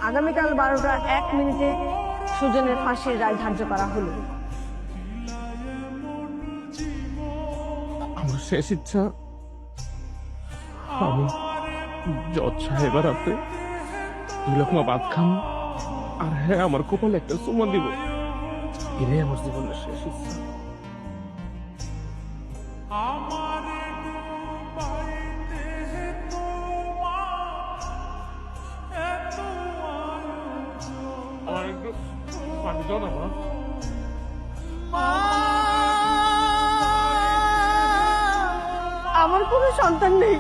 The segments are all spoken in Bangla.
আগামীকাল 12টা 1 মিনিটে সুজনের ফাঁসির রায় ধার্য করা হলো। আমার শেষ ইচ্ছা আমি জজ সাহেবের হাতে 2 লক্ষ ভাত খাম আর হ্যাঁ আমার কপালে একটা চুমা দিব। এটাই আমার জীবনের শেষ ইচ্ছা। আমার একটু পানি দাও না মা। আমার কোনো সন্তান নেই,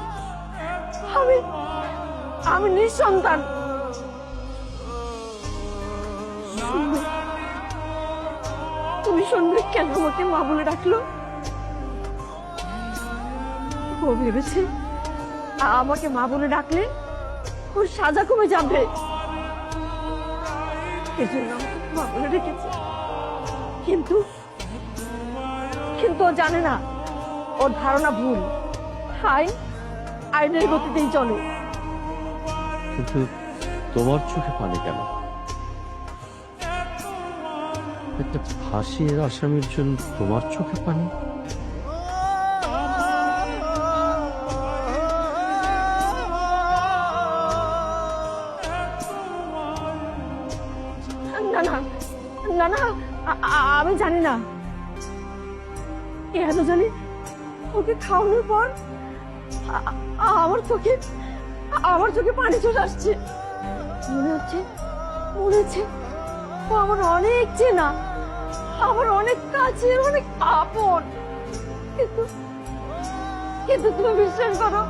আমি নিঃসন্তান। তুমি শুনবে কেন আমাকে মা বলে ডাকলো? ও ভেবেছে আমাকে মা বলে ডাকলে ওর সাজা কমে যাবে, এজন্য আমাকে মা বলে ডেকেছে। কিন্তু ও জানে না, ওর ধারণা ভুল। আইনের গতিতেই চলে। কিন্তু তোমার চোখে পানি কেন? একটা ফাঁসির আসামির জন্য তোমার চোখে পানি? না না না না, আমি জানি না। এত জানি ওকে খাওয়ানোর পর আমার চোখে পানি চলে আসছে। মনে হচ্ছে ও আমার অনেক চেনা, আমার অনেক কাছের, অনেক আপন। কিন্তু তুমি বিশ্বাস করো,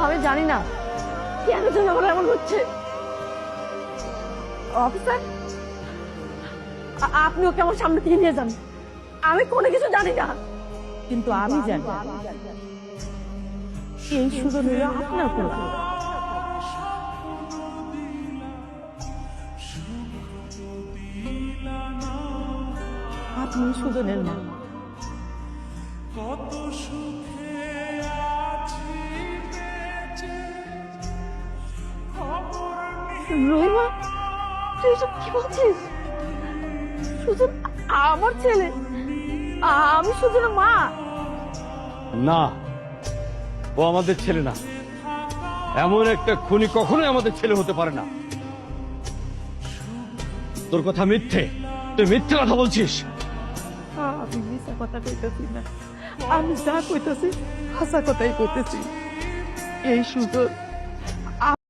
আমি জানি না কেন যেন আমার এমন হচ্ছে। অফিসার, আপনি ওকে আমার সামনে থেকে নিয়ে যান। আমি কোনো কিছু জানি না, কিন্তু আমি জানি এই সুযোগ নিয়ে আপনার পোলা। আপনি সুজনের মা। রহিমা, তুই এসব কি বলছিস? সুজন আমার ছেলে, আমি সুজনের মা। না, ও আমাদের ছেলে না। এমন একটা খুনি কখনোই আমাদের ছেলে হতে পারে না। তোর কথা মিথ্যে, তুই মিথ্যে কথা বলছিস। আমি মিথ্যা কথা কইতেছি না, আমি যা কইতেছি হাসা কথাই কইতেছি। এই সুযোগ